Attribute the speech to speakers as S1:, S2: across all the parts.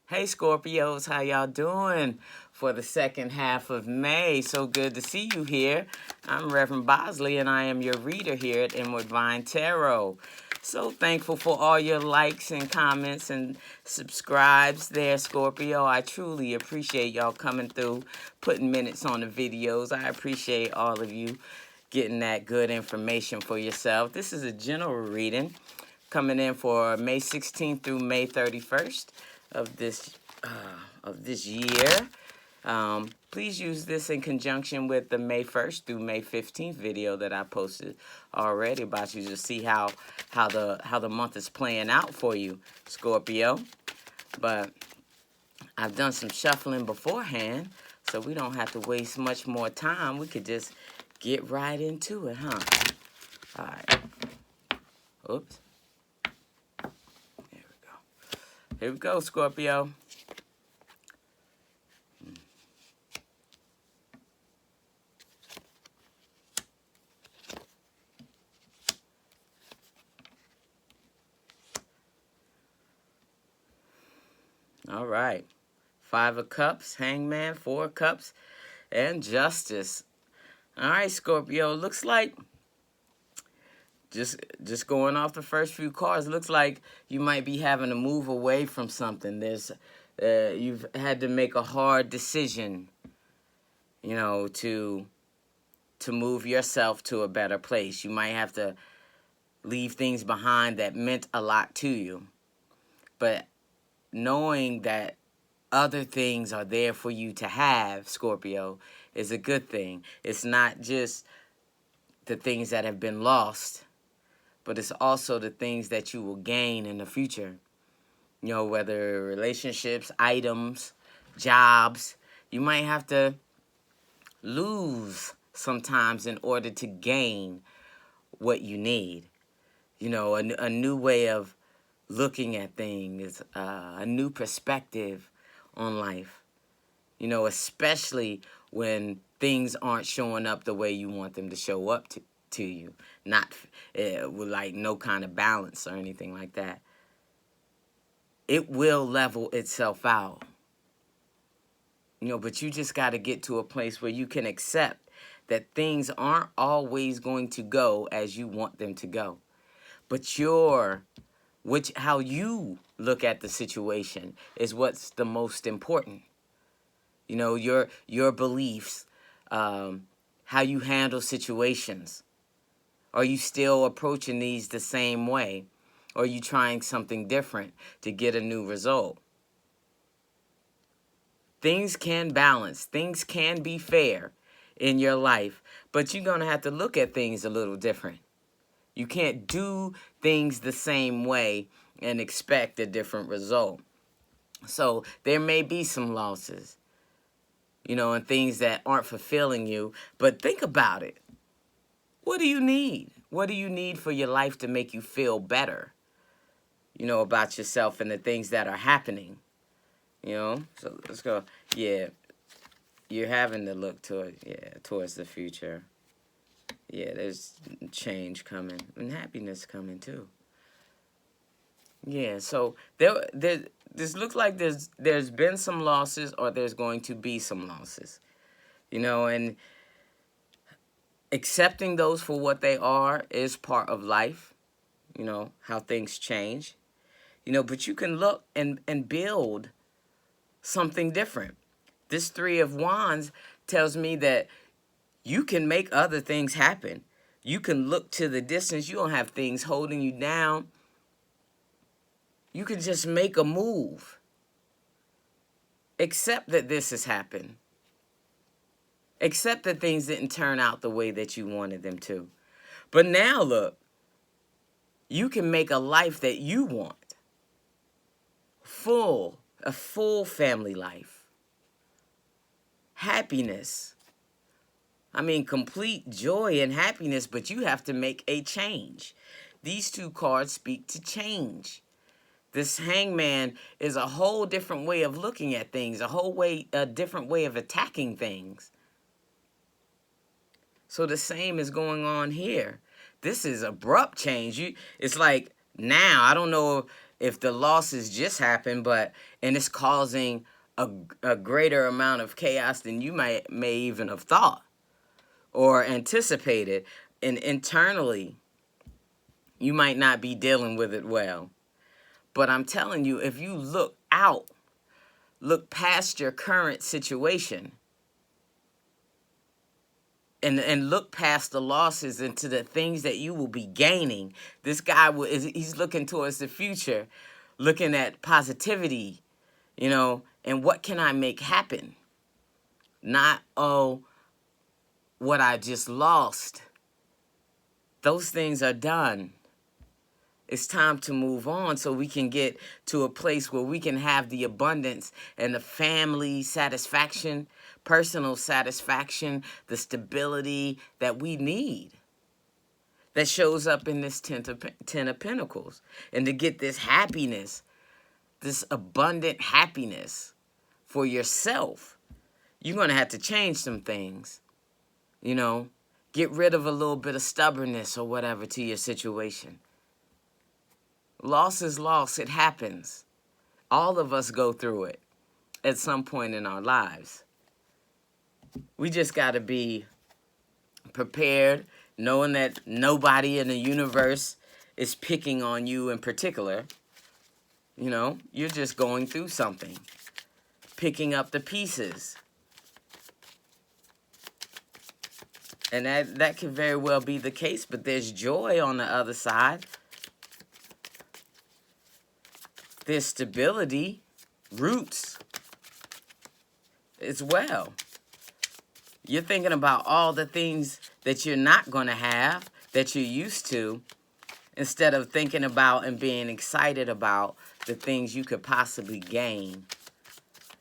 S1: Hey Scorpios, how y'all doing for the second half of May? So good to see you here. I'm Reverend Bosley and I am your reader here at Inward Vine Tarot. So thankful for all your likes and comments and subscribes there, Scorpio. I truly appreciate y'all coming through, putting minutes on the videos. I appreciate all of you getting that good information for yourself. This is a general reading coming in for May 16th through May 31st of this year. Please use this in conjunction with the May 1st through May 15th video that I posted already about you to see how the month is playing out for you, Scorpio. But I've done some shuffling beforehand, so we don't have to waste much more time. We could just get right into it, huh? All right. Oops. Here we go, Scorpio. All right. 5 of Cups, Hangman, 4 of Cups, and Justice. All right, Scorpio. Looks like, just going off the first few cards, looks like you might be having to move away from something. You've had to make a hard decision, to move yourself to a better place. You might have to leave things behind that meant a lot to you. But knowing that other things are there for you to have, Scorpio, is a good thing. It's not just the things that have been lost, but it's also the things that you will gain in the future. Whether relationships, items, jobs, you might have to lose sometimes in order to gain what you need. A new way of looking at things, a new perspective on life. Especially when things aren't showing up the way you want them to show up to you. Not with like no kind of balance or anything like that. It will level itself out. But you just got to get to a place where you can accept that things aren't always going to go as you want them to go. But how you look at the situation is what's the most important. Your beliefs, how you handle situations. Are you still approaching these the same way? Or are you trying something different to get a new result? Things can balance. Things can be fair in your life, but you're going to have to look at things a little different. You can't do things the same way and expect a different result. So there may be some losses, and things that aren't fulfilling you. But think about it. What do you need? What do you need for your life to make you feel better, about yourself and the things that are happening? So let's go. Yeah, you're having to look towards the future. Yeah, there's change coming and happiness coming too. Yeah, so this looks like there's been some losses or there's going to be some losses. And accepting those for what they are is part of life. How things change. But you can look and build something different. This 3 of Wands tells me that you can make other things happen. You can look to the distance. You don't have things holding you down. You can just make a move. Accept that this has happened. Accept that things didn't turn out the way that you wanted them to. But now look, you can make a life that you want. A full family life. Happiness. Complete joy and happiness, but you have to make a change. These 2 cards speak to change. This Hangman is a whole different way of looking at things, a different way of attacking things. So the same is going on here. This is abrupt change. It's like now, I don't know if the losses just happened, and it's causing a greater amount of chaos than you may even have thought or anticipated, and internally you might not be dealing with it well. But I'm telling you, if you look out, look past your current situation, and look past the losses into the things that you will be gaining. This guy he's looking towards the future, looking at positivity, and what can I make happen? Not, oh, what I just lost. Those things are done. It's time to move on so we can get to a place where we can have the abundance and the family satisfaction, personal satisfaction, the stability that we need, that shows up in this Ten of Pentacles. And to get this happiness, this abundant happiness for yourself, you're going to have to change some things, Get rid of a little bit of stubbornness or whatever to your situation. Loss is loss. It happens. All of us go through it at some point in our lives. We just got to be prepared, knowing that nobody in the universe is picking on you in particular. You're just going through something, picking up the pieces. And that could very well be the case, but there's joy on the other side. There's stability, roots as well. You're thinking about all the things that you're not going to have, that you're used to, instead of thinking about and being excited about the things you could possibly gain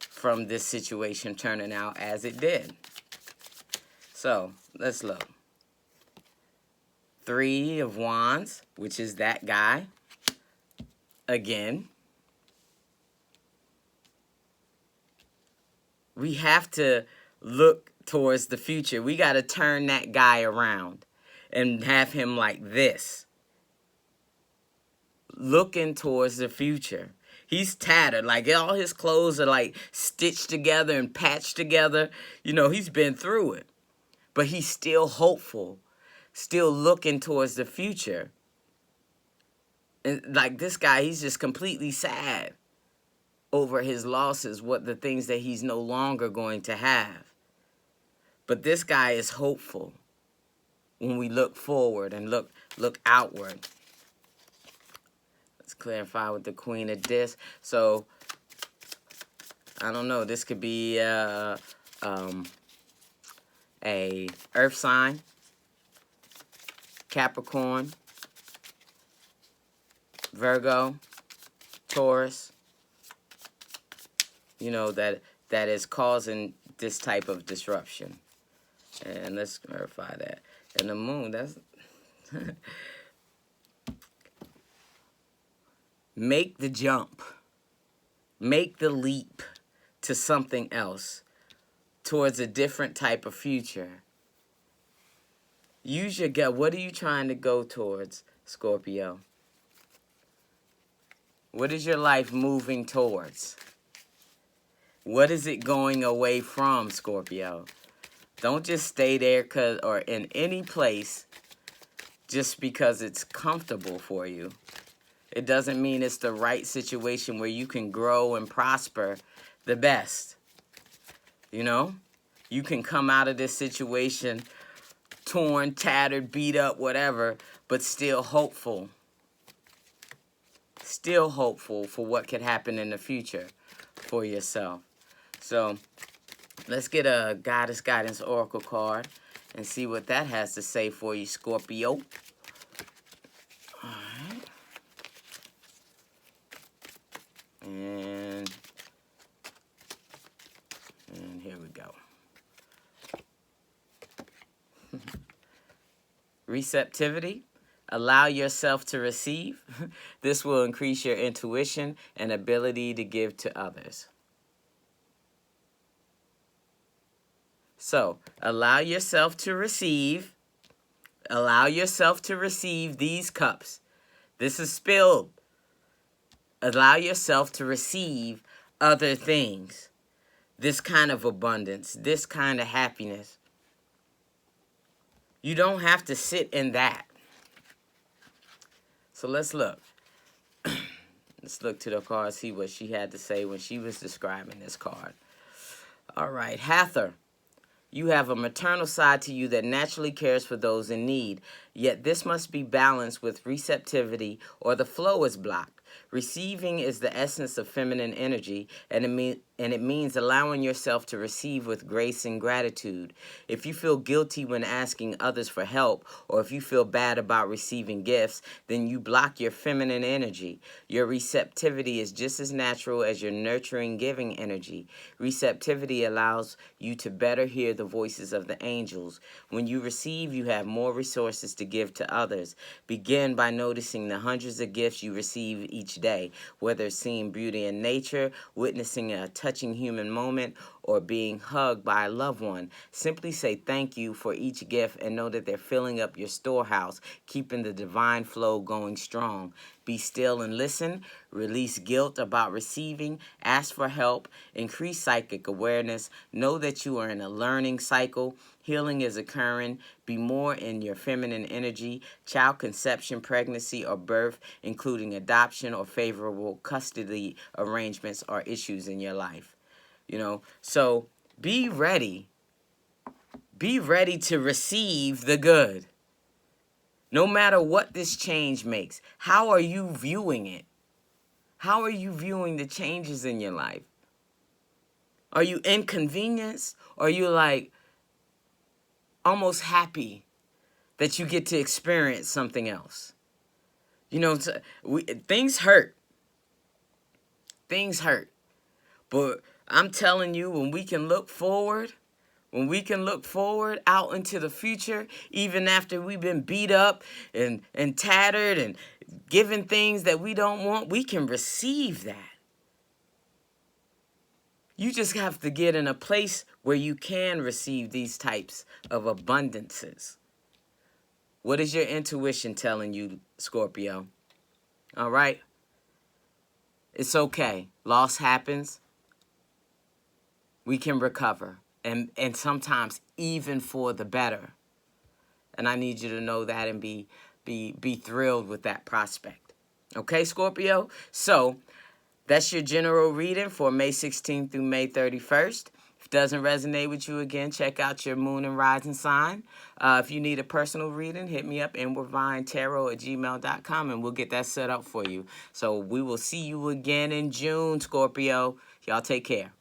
S1: from this situation turning out as it did. So, let's look. 3 of Wands, which is that guy. Again. We have to look towards the future. We got to turn that guy around and have him like this. Looking towards the future. He's tattered. Like, all his clothes are like stitched together and patched together. He's been through it. But he's still hopeful. Still looking towards the future. And like this guy, he's just completely sad over his losses, the things that he's no longer going to have. But this guy is hopeful when we look forward and look outward. Let's clarify with the Queen of Discs. So, I don't know, this could be a earth sign, Capricorn, Virgo, Taurus, that is causing this type of disruption. And let's clarify that. And the moon, that's... Make the jump. Make the leap to something else, towards a different type of future. Use your gut. What are you trying to go towards, Scorpio? What is your life moving towards? What is it going away from, Scorpio? Don't just stay there or in any place just because it's comfortable for you. It doesn't mean it's the right situation where you can grow and prosper the best. You can come out of this situation torn, tattered, beat up, whatever, but still hopeful. Still hopeful for what could happen in the future for yourself. So, let's get a Goddess Guidance Oracle card and see what that has to say for you, Scorpio. All right. And here we go. Receptivity. Allow yourself to receive. This will increase your intuition and ability to give to others. So, allow yourself to receive. Allow yourself to receive these cups. This is spilled. Allow yourself to receive other things. This kind of abundance, this kind of happiness. You don't have to sit in that. So let's look. Let's look to the card, see what she had to say when she was describing this card. All right, Hather. You have a maternal side to you that naturally cares for those in need, yet this must be balanced with receptivity or the flow is blocked. Receiving is the essence of feminine energy, and it means allowing yourself to receive with grace and gratitude. If you feel guilty when asking others for help, or if you feel bad about receiving gifts, then you block your feminine energy. Your receptivity is just as natural as your nurturing, giving energy. Receptivity allows you to better hear the voices of the angels. When you receive, you have more resources to give to others. Begin by noticing the hundreds of gifts you receive each day, whether it's seeing beauty in nature, witnessing a touching human moment, or being hugged by a loved one. Simply say thank you for each gift and know that they're filling up your storehouse, keeping the divine flow going strong. Be still and listen. Release guilt about receiving. Ask for help. Increase psychic awareness. Know that you are in a learning cycle. Healing is occurring. Be more in your feminine energy. Child conception, pregnancy, or birth, including adoption or favorable custody arrangements, are issues in your life. So be ready. Be ready to receive the good. No matter what this change makes, how are you viewing it? How are you viewing the changes in your life? Are you inconvenienced? Or are you like almost happy that you get to experience something else? Things hurt. Things hurt. But I'm telling you, when we can look forward out into the future, even after we've been beat up and tattered and given things that we don't want, we can receive that. You just have to get in a place where you can receive these types of abundances. What is your intuition telling you, Scorpio? All right? It's okay. Loss happens. We can recover. And sometimes even for the better. And I need you to know that and be thrilled with that prospect. Okay, Scorpio? So that's your general reading for May 16th through May 31st. If it doesn't resonate with you, again, check out your moon and rising sign. If you need a personal reading, hit me up, inwardvinetarot@gmail.com, and we'll get that set up for you. So we will see you again in June, Scorpio. Y'all take care.